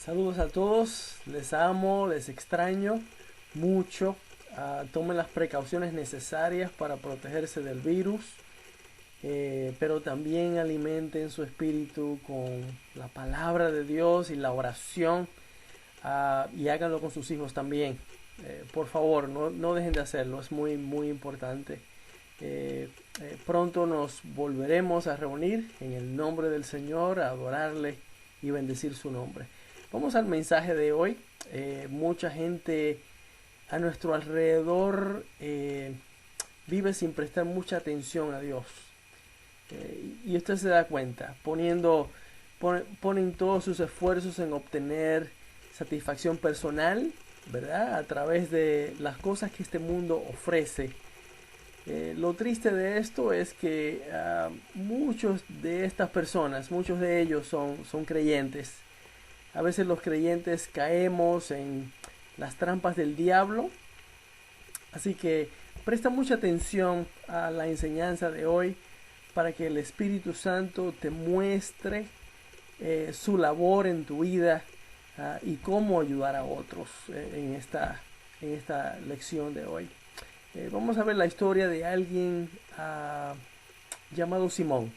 Saludos a todos, les amo, les extraño mucho. Tomen las precauciones necesarias para protegerse del virus, pero también alimenten su espíritu con la palabra de Dios y la oración, y háganlo con sus hijos también. Por favor, no dejen de hacerlo, es muy, muy importante. Pronto nos volveremos a reunir en el nombre del Señor, a adorarle y bendecir su nombre. Vamos al mensaje de hoy. Mucha gente a nuestro alrededor vive sin prestar mucha atención a Dios. Y usted se da cuenta, ponen todos sus esfuerzos en obtener satisfacción personal, ¿verdad? A través de las cosas que este mundo ofrece. Lo triste de esto es que muchos de estas personas, muchos de ellos son creyentes. A veces los creyentes caemos en las trampas del diablo. Así que presta mucha atención a la enseñanza de hoy para que el Espíritu Santo te muestre su labor en tu vida y cómo ayudar a otros en esta lección de hoy. Vamos a ver la historia de alguien llamado Simón,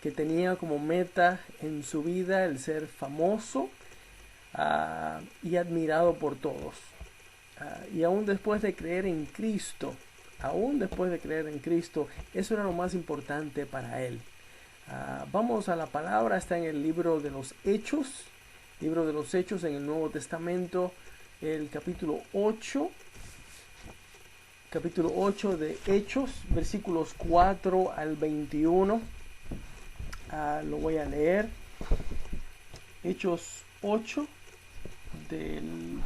que tenía como meta en su vida el ser famoso y admirado por todos. Y aún después de creer en Cristo, eso era lo más importante para él. Vamos a la palabra, está en el libro de los Hechos, en el Nuevo Testamento, el capítulo 8 de Hechos, versículos 4 al 21. Lo voy a leer. Hechos 8, del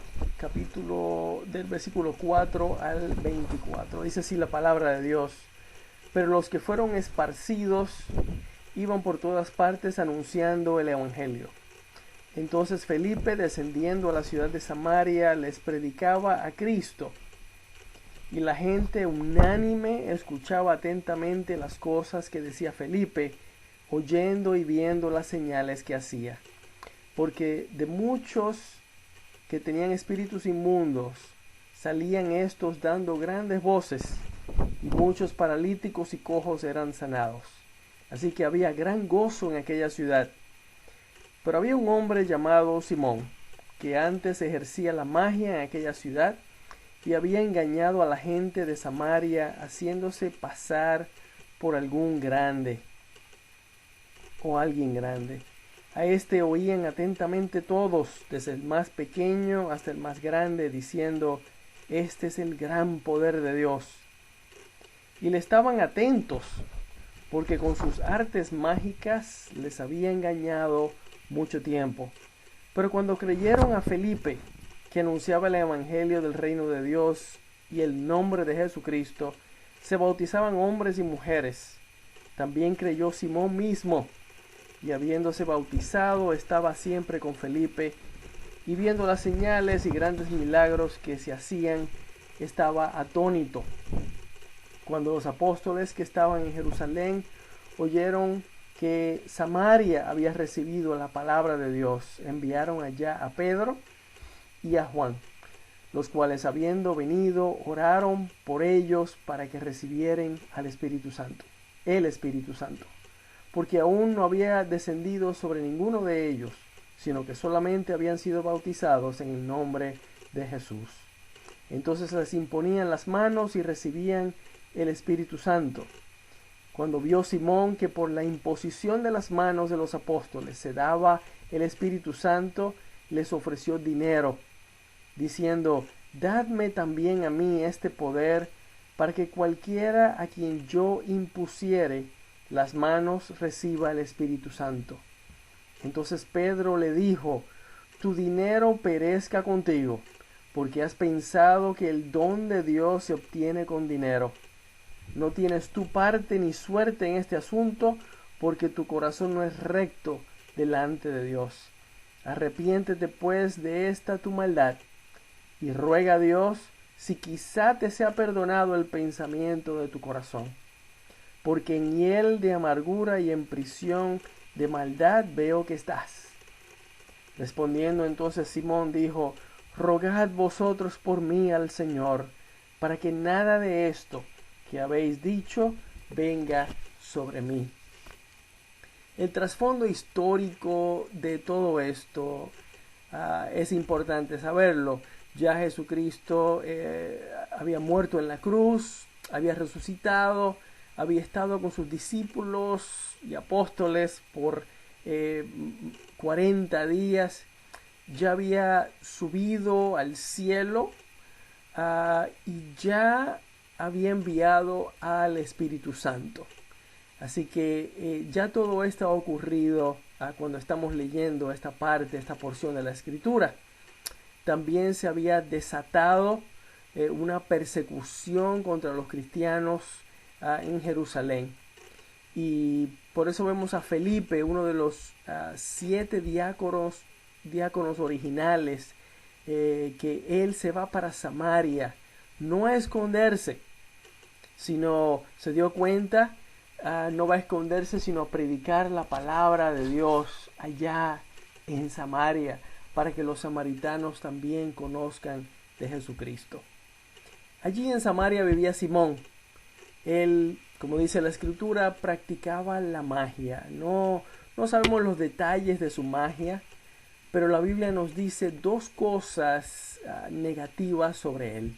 versículo 4 al 24. Dice así la palabra de Dios: pero los que fueron esparcidos iban por todas partes anunciando el evangelio. Entonces Felipe, descendiendo a la ciudad de Samaria, les predicaba a Cristo, y la gente unánime escuchaba atentamente las cosas que decía Felipe, oyendo y viendo las señales que hacía. Porque de muchos que tenían espíritus inmundos salían estos dando grandes voces, y muchos paralíticos y cojos eran sanados. Así que había gran gozo en aquella ciudad. Pero había un hombre llamado Simón, que antes ejercía la magia en aquella ciudad, y había engañado a la gente de Samaria, haciéndose pasar por algún grande o alguien grande. A este oían atentamente todos, desde el más pequeño hasta el más grande, diciendo: este es el gran poder de Dios. Y le estaban atentos, porque con sus artes mágicas les había engañado mucho tiempo. Pero cuando creyeron a Felipe, que anunciaba el evangelio del reino de Dios y el nombre de Jesucristo, se bautizaban hombres y mujeres. También creyó Simón mismo, y habiéndose bautizado estaba siempre con Felipe, y viendo las señales y grandes milagros que se hacían, estaba atónito. Cuando los apóstoles que estaban en Jerusalén oyeron que Samaria había recibido la palabra de Dios, enviaron allá a Pedro y a Juan, los cuales, habiendo venido, oraron por ellos para que recibieran al Espíritu Santo, el Espíritu Santo, porque aún no había descendido sobre ninguno de ellos, sino que solamente habían sido bautizados en el nombre de Jesús. Entonces les imponían las manos y recibían el Espíritu Santo. Cuando vio Simón que por la imposición de las manos de los apóstoles se daba el Espíritu Santo, les ofreció dinero, diciendo: dadme también a mí este poder, para que cualquiera a quien yo impusiere las manos reciba el Espíritu Santo. Entonces Pedro le dijo: tu dinero perezca contigo, porque has pensado que el don de Dios se obtiene con dinero. No tienes tu parte ni suerte en este asunto, porque tu corazón no es recto delante de Dios. Arrepiéntete pues de esta tu maldad, y ruega a Dios si quizá te sea perdonado el pensamiento de tu corazón. Porque en hiel de amargura y en prisión de maldad veo que estás. Respondiendo entonces Simón dijo: Rogad vosotros por mí al Señor, para que nada de esto que habéis dicho venga sobre mí. El trasfondo histórico de todo esto es importante saberlo. Ya Jesucristo había muerto en la cruz, había resucitado, había estado con sus discípulos y apóstoles por 40 días, ya había subido al cielo y ya había enviado al Espíritu Santo. Así que ya todo esto ha ocurrido cuando estamos leyendo esta parte, esta porción de la Escritura. También se había desatado una persecución contra los cristianos en Jerusalén. Y por eso vemos a Felipe, uno de los 7 diáconos originales, que él se va para Samaria, no a esconderse, sino se dio cuenta, no va a esconderse, sino a predicar la palabra de Dios allá en Samaria, para que los samaritanos también conozcan de Jesucristo. Allí en Samaria vivía Simón. Él, como dice la Escritura, practicaba la magia. No sabemos los detalles de su magia, pero la Biblia nos dice 2 cosas negativas sobre él: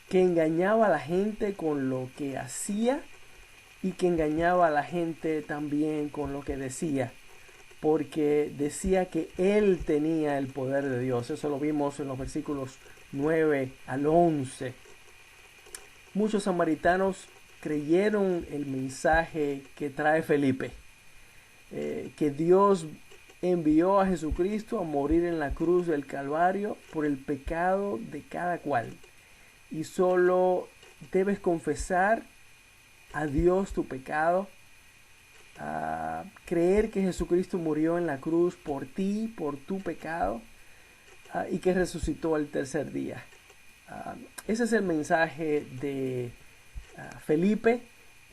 que engañaba a la gente con lo que hacía y que engañaba a la gente también con lo que decía, porque decía que él tenía el poder de Dios. Eso lo vimos en los versículos 9 al 11. Muchos samaritanos creyeron el mensaje que trae Felipe, que Dios envió a Jesucristo a morir en la cruz del Calvario por el pecado de cada cual. Y solo debes confesar a Dios tu pecado, creer que Jesucristo murió en la cruz por ti, por tu pecado, y que resucitó al tercer día. Ese es el mensaje de Felipe.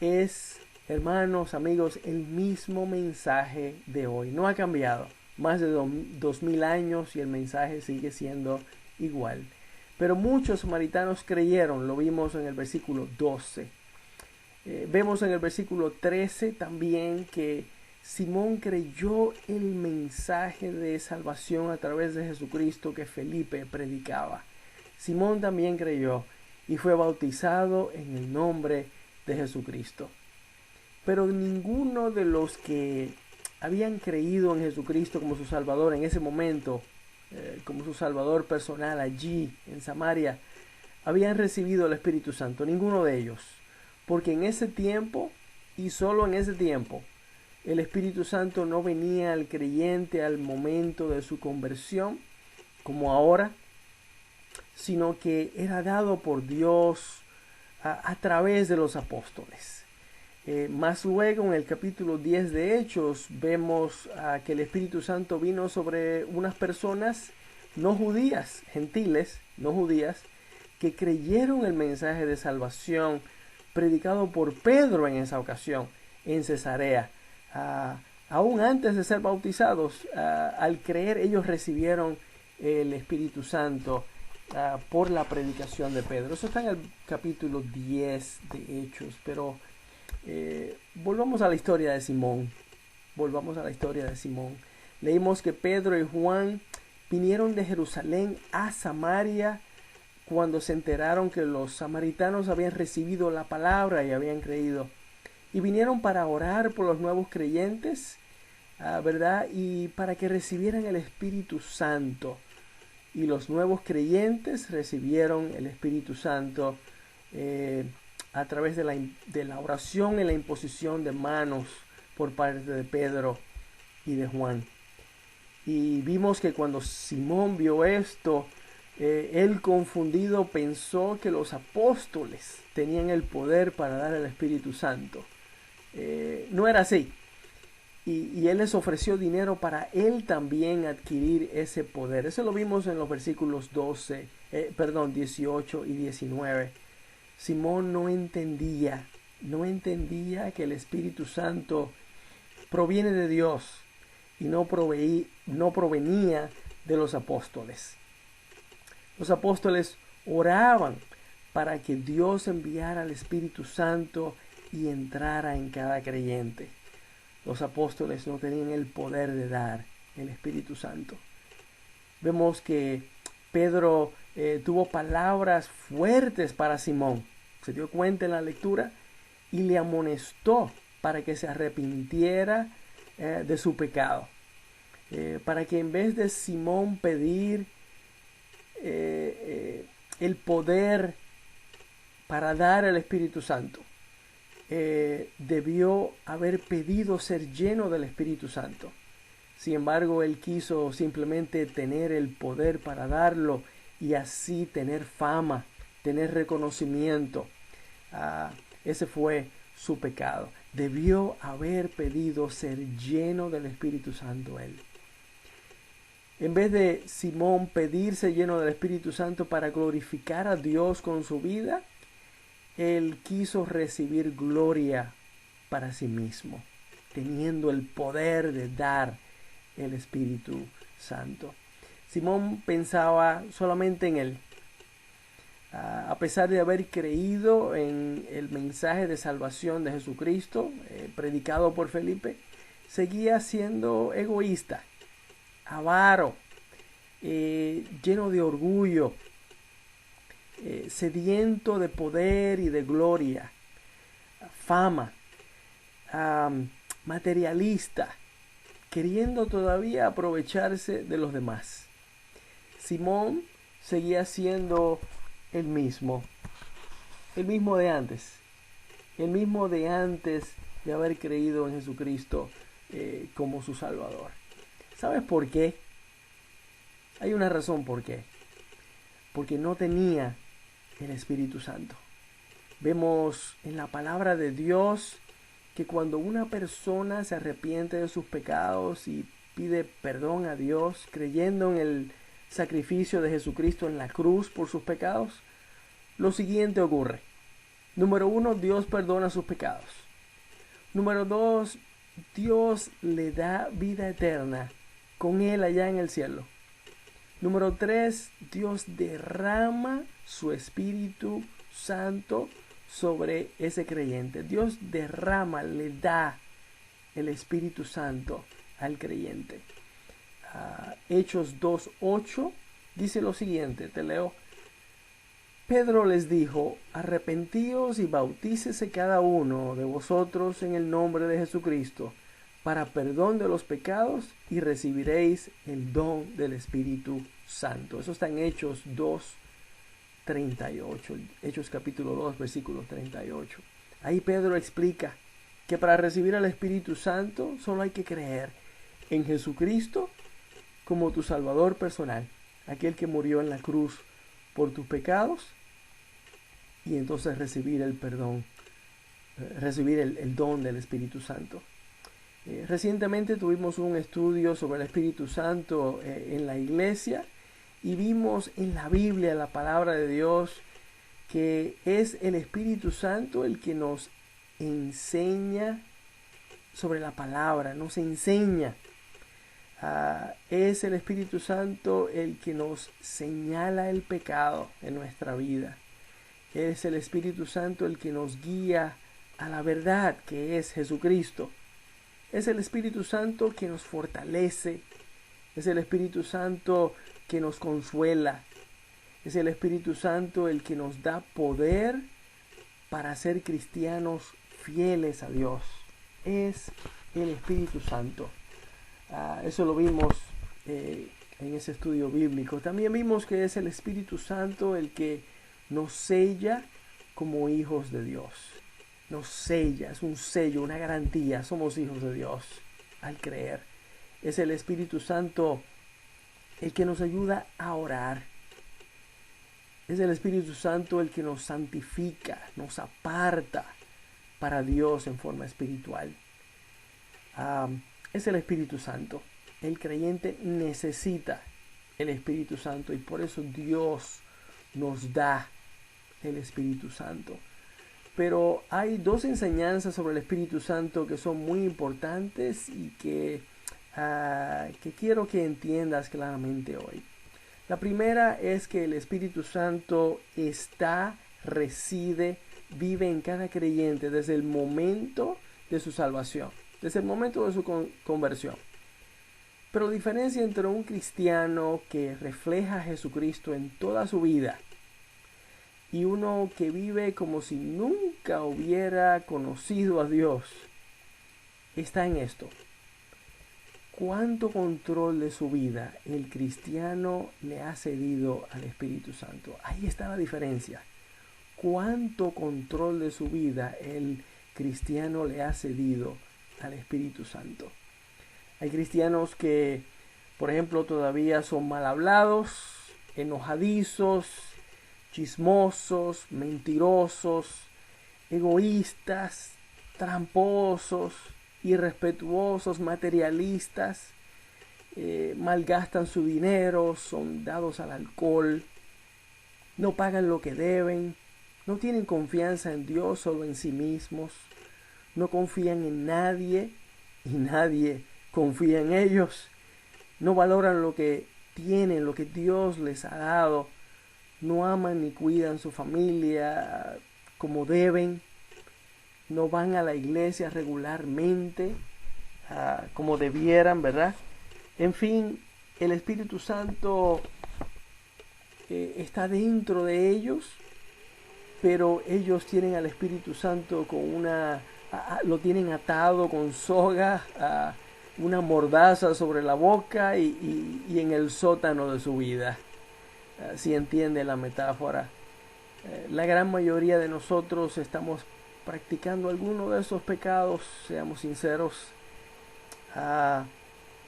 Es, hermanos, amigos, el mismo mensaje de hoy. No ha cambiado. Más de 2000 años y el mensaje sigue siendo igual. Pero muchos samaritanos creyeron, lo vimos en el versículo 12. Vemos en el versículo 13 también que Simón creyó el mensaje de salvación a través de Jesucristo que Felipe predicaba. Simón también creyó y fue bautizado en el nombre de Jesucristo. Pero ninguno de los que habían creído en Jesucristo como su Salvador en ese momento, como su Salvador personal allí en Samaria, habían recibido el Espíritu Santo. Ninguno de ellos. Porque en ese tiempo, y solo en ese tiempo, el Espíritu Santo no venía al creyente al momento de su conversión, como ahora, sino que era dado por Dios a través de los apóstoles. Más luego, en el capítulo 10 de Hechos, vemos que el Espíritu Santo vino sobre unas personas no judías, gentiles, no judías, que creyeron el mensaje de salvación predicado por Pedro en esa ocasión, en Cesarea. Aún antes de ser bautizados, al creer, ellos recibieron el Espíritu Santo por la predicación de Pedro. Eso está en el capítulo 10 de Hechos. Pero volvamos a la historia de Simón. Leímos que Pedro y Juan vinieron de Jerusalén a Samaria cuando se enteraron que los samaritanos habían recibido la palabra y habían creído. Y vinieron para orar por los nuevos creyentes, ¿verdad? Y para que recibieran el Espíritu Santo. Y los nuevos creyentes recibieron el Espíritu Santo a través de la oración y la imposición de manos por parte de Pedro y de Juan. Y vimos que cuando Simón vio esto, él confundido pensó que los apóstoles tenían el poder para dar el Espíritu Santo. No era así. Y él les ofreció dinero para él también adquirir ese poder. Eso lo vimos en los versículos 18 y 19. Simón no entendía que el Espíritu Santo proviene de Dios. y no provenía de los apóstoles. Los apóstoles oraban para que Dios enviara al Espíritu Santo y entrara en cada creyente. Los apóstoles no tenían el poder de dar el Espíritu Santo. Vemos que Pedro tuvo palabras fuertes para Simón. Se dio cuenta en la lectura y le amonestó para que se arrepintiera de su pecado. Para que en vez de Simón pedir el poder para dar el Espíritu Santo, debió haber pedido ser lleno del Espíritu Santo. Sin embargo, él quiso simplemente tener el poder para darlo y así tener fama, tener reconocimiento. Ese fue su pecado. Debió haber pedido ser lleno del Espíritu Santo él. En vez de Simón pedirse lleno del Espíritu Santo para glorificar a Dios con su vida, él quiso recibir gloria para sí mismo, teniendo el poder de dar el Espíritu Santo. Simón pensaba solamente en él. A pesar de haber creído en el mensaje de salvación de Jesucristo, predicado por Felipe, seguía siendo egoísta, avaro, lleno de orgullo, sediento de poder y de gloria, fama, materialista, queriendo todavía aprovecharse de los demás. Simón seguía siendo el mismo de antes, de haber creído en Jesucristo como su Salvador. ¿Sabes por qué? Hay una razón por qué. Porque no tenía el Espíritu Santo. Vemos en la palabra de Dios que cuando una persona se arrepiente de sus pecados y pide perdón a Dios, creyendo en el sacrificio de Jesucristo en la cruz por sus pecados, lo siguiente ocurre. Número 1, Dios perdona sus pecados. Número 2, Dios le da vida eterna con él allá en el cielo. Número 3, Dios derrama su Espíritu Santo sobre ese creyente. Dios derrama, le da el Espíritu Santo al creyente. Hechos 2:8 dice lo siguiente, te leo. Pedro les dijo, arrepentíos y bautícese cada uno de vosotros en el nombre de Jesucristo para perdón de los pecados y recibiréis el don del Espíritu Santo. Eso está en Hechos 2:38, Hechos capítulo 2, versículo 38. Ahí Pedro explica que para recibir al Espíritu Santo solo hay que creer en Jesucristo como tu Salvador personal, aquel que murió en la cruz por tus pecados, y entonces recibir el perdón, recibir el don del Espíritu Santo. Recientemente tuvimos un estudio sobre el Espíritu Santo en la iglesia y vimos en la Biblia, la palabra de Dios, que es el Espíritu Santo el que nos enseña sobre la palabra, nos enseña. Es el Espíritu Santo el que nos señala el pecado en nuestra vida. Es el Espíritu Santo el que nos guía a la verdad que es Jesucristo. Es el Espíritu Santo que nos fortalece. Es el Espíritu Santo que nos consuela. Es el Espíritu Santo el que nos da poder para ser cristianos fieles a Dios. Es el Espíritu Santo. Eso lo vimos en ese estudio bíblico. También vimos que es el Espíritu Santo el que nos sella como hijos de Dios. Nos sella, es un sello, una garantía. Somos hijos de Dios al creer. Es el Espíritu Santo el que nos ayuda a orar. Es el Espíritu Santo el que nos santifica, nos aparta para Dios en forma espiritual. Es el Espíritu Santo. El creyente necesita el Espíritu Santo y por eso Dios nos da el Espíritu Santo. Pero hay dos enseñanzas sobre el Espíritu Santo que son muy importantes y que que quiero que entiendas claramente hoy. La primera es que el Espíritu Santo reside, vive en cada creyente desde el momento de su salvación, desde el momento de su conversión. Pero la diferencia entre un cristiano que refleja a Jesucristo en toda su vida y uno que vive como si nunca hubiera conocido a Dios está en esto. ¿Cuánto control de su vida el cristiano le ha cedido al Espíritu Santo? Ahí está la diferencia. ¿Cuánto control de su vida el cristiano le ha cedido al Espíritu Santo? Hay cristianos que, por ejemplo, todavía son mal hablados, enojadizos, chismosos, mentirosos, egoístas, tramposos, irrespetuosos, materialistas, malgastan su dinero, son dados al alcohol, no pagan lo que deben, no tienen confianza en Dios, solo en sí mismos, no confían en nadie y nadie confía en ellos, no valoran lo que tienen, lo que Dios les ha dado, no aman ni cuidan su familia como deben, no van a la iglesia regularmente como debieran, ¿verdad? En fin, el Espíritu Santo está dentro de ellos, pero ellos tienen al Espíritu Santo con lo tienen atado con soga, una mordaza sobre la boca y en el sótano de su vida. Si entiende la metáfora. La gran mayoría de nosotros estamos practicando alguno de esos pecados, seamos sinceros,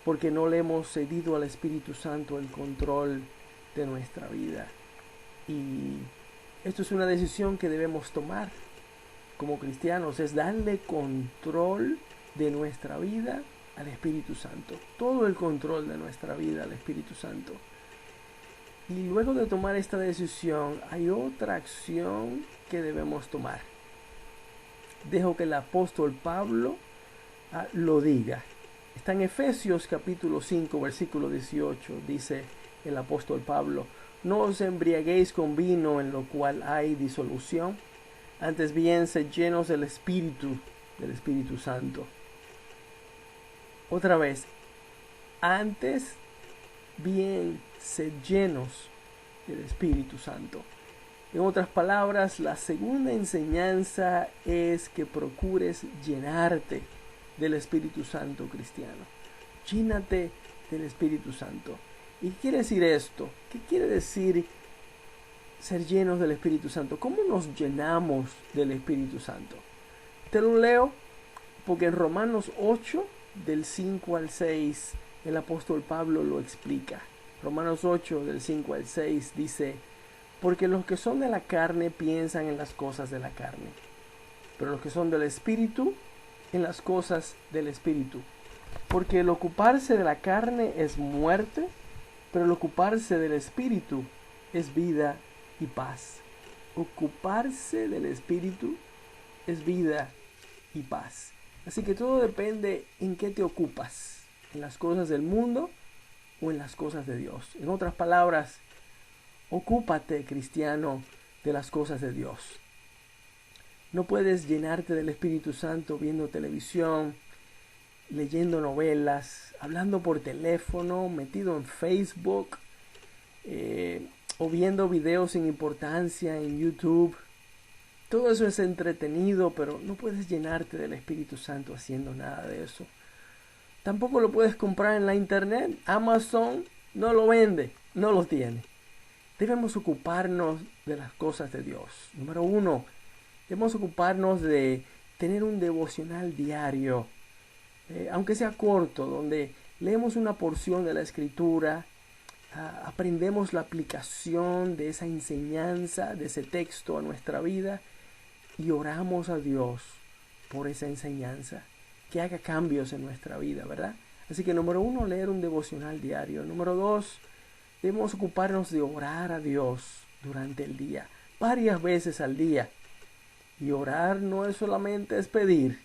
porque no le hemos cedido al Espíritu Santo el control de nuestra vida. Y esto es una decisión que debemos tomar como cristianos, es darle control de nuestra vida al Espíritu Santo, todo el control de nuestra vida al Espíritu Santo. Y luego de tomar esta decisión, hay otra acción que debemos tomar. Dejo que el apóstol Pablo lo diga. Está en Efesios capítulo 5, versículo 18, dice el apóstol Pablo: no os embriaguéis con vino en lo cual hay disolución, antes bien sed llenos del Espíritu Santo. Otra vez, antes bien sed llenos del Espíritu Santo. En otras palabras, la segunda enseñanza es que procures llenarte del Espíritu Santo, cristiano. Llénate del Espíritu Santo. ¿Y qué quiere decir esto? ¿Qué quiere decir ser llenos del Espíritu Santo? ¿Cómo nos llenamos del Espíritu Santo? Te lo leo porque en Romanos 8, del 5 al 6, el apóstol Pablo lo explica. Romanos 8, del 5 al 6 dice: porque los que son de la carne piensan en las cosas de la carne, pero los que son del Espíritu, en las cosas del Espíritu. Porque el ocuparse de la carne es muerte, pero el ocuparse del Espíritu es vida y paz. Ocuparse del Espíritu es vida y paz. Así que todo depende en qué te ocupas, en las cosas del mundo o en las cosas de Dios. En otras palabras, ocúpate, cristiano, de las cosas de Dios. No puedes llenarte del Espíritu Santo viendo televisión, leyendo novelas, hablando por teléfono, metido en Facebook, o viendo videos sin importancia en YouTube. Todo eso es entretenido, pero no puedes llenarte del Espíritu Santo haciendo nada de eso. Tampoco lo puedes comprar en la internet. Amazon no lo vende, no lo tiene. Debemos ocuparnos de las cosas de Dios. Número 1, debemos ocuparnos de tener un devocional diario, aunque sea corto, donde leemos una porción de la Escritura, aprendemos la aplicación de esa enseñanza, de ese texto a nuestra vida y oramos a Dios por esa enseñanza, que haga cambios en nuestra vida, ¿verdad? Así que número 1, leer un devocional diario. Número 2, debemos ocuparnos de orar a Dios durante el día, varias veces al día. Y orar no es solamente pedir,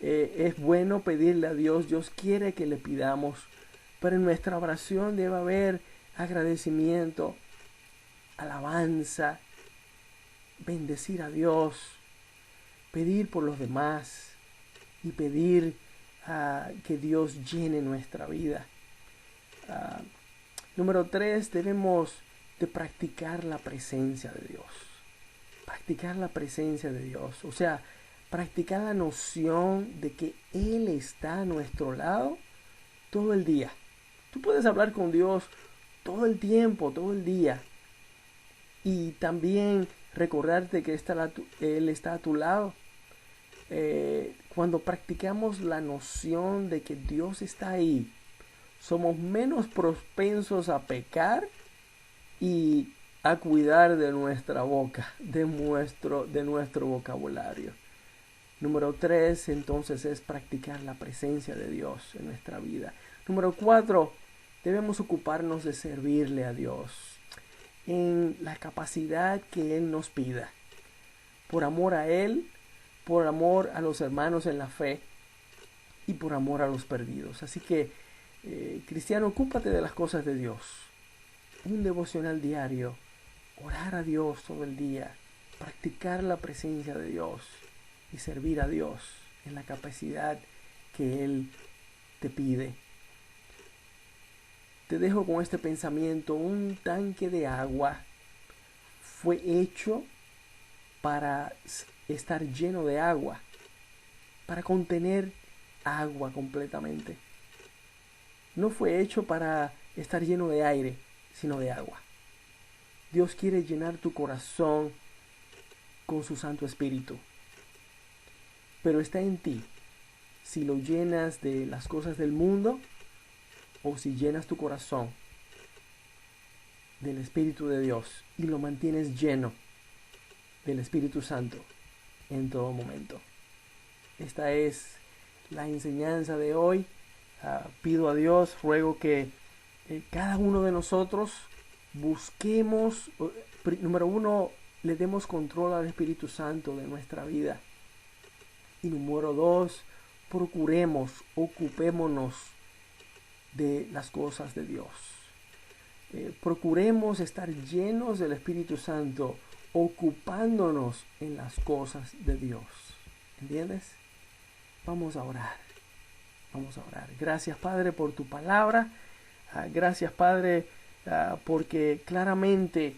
Es bueno pedirle a Dios, Dios quiere que le pidamos, pero en nuestra oración debe haber agradecimiento, alabanza, bendecir a Dios, pedir por los demás y pedir que Dios llene nuestra vida. Número 3, debemos de practicar la presencia de Dios. Practicar la presencia de Dios. O sea, practicar la noción de que Él está a nuestro lado todo el día. Tú puedes hablar con Dios todo el tiempo, todo el día. Y también recordarte que Él está a tu lado. Cuando practicamos la noción de que Dios está ahí, somos menos propensos a pecar y a cuidar de nuestra boca, de nuestro vocabulario. Número 3, entonces, es practicar la presencia de Dios en nuestra vida. Número 4, debemos ocuparnos de servirle a Dios en la capacidad que Él nos pida. Por amor a Él, por amor a los hermanos en la fe y por amor a los perdidos. Así que, cristiano, ocúpate de las cosas de Dios. Un devocional diario, orar a Dios todo el día, practicar la presencia de Dios y servir a Dios en la capacidad que Él te pide. Te dejo con este pensamiento: un tanque de agua fue hecho para estar lleno de agua, para contener agua completamente. No fue hecho para estar lleno de aire, sino de agua. Dios quiere llenar tu corazón con su Santo Espíritu, pero está en ti si lo llenas de las cosas del mundo o si llenas tu corazón del Espíritu de Dios y lo mantienes lleno del Espíritu Santo en todo momento. Esta es la enseñanza de hoy. Pido a Dios, ruego que cada uno de nosotros busquemos, número 1, le demos control al Espíritu Santo de nuestra vida. Y número 2, ocupémonos de las cosas de Dios. Procuremos estar llenos del Espíritu Santo, ocupándonos en las cosas de Dios. ¿Entiendes? Vamos a orar. Vamos a orar. Gracias, Padre, por tu palabra. Gracias, Padre, porque claramente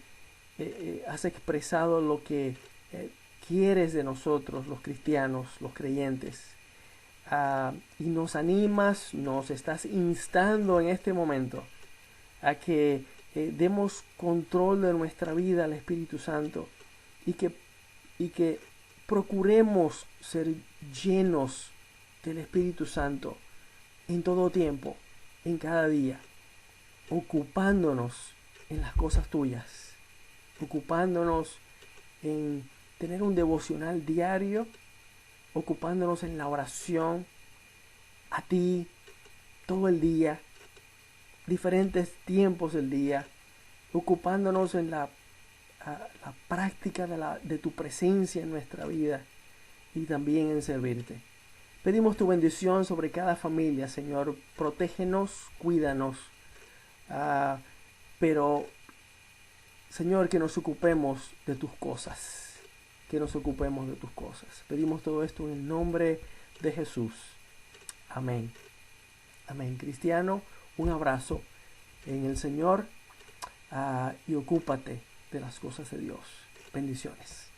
has expresado lo que quieres de nosotros, los cristianos, los creyentes. Y nos animas, nos estás instando en este momento a que demos control de nuestra vida al Espíritu Santo y que procuremos ser llenos del Espíritu Santo en todo tiempo, en cada día, ocupándonos en las cosas tuyas, ocupándonos en tener un devocional diario, ocupándonos en la oración a ti todo el día, diferentes tiempos del día, ocupándonos en la práctica de tu presencia en nuestra vida y también en servirte. Pedimos tu bendición sobre cada familia, Señor. Protégenos, cuídanos. Pero, Señor, que nos ocupemos de tus cosas. Que nos ocupemos de tus cosas. Pedimos todo esto en el nombre de Jesús. Amén. Amén. Cristiano, un abrazo en el Señor y ocúpate de las cosas de Dios. Bendiciones.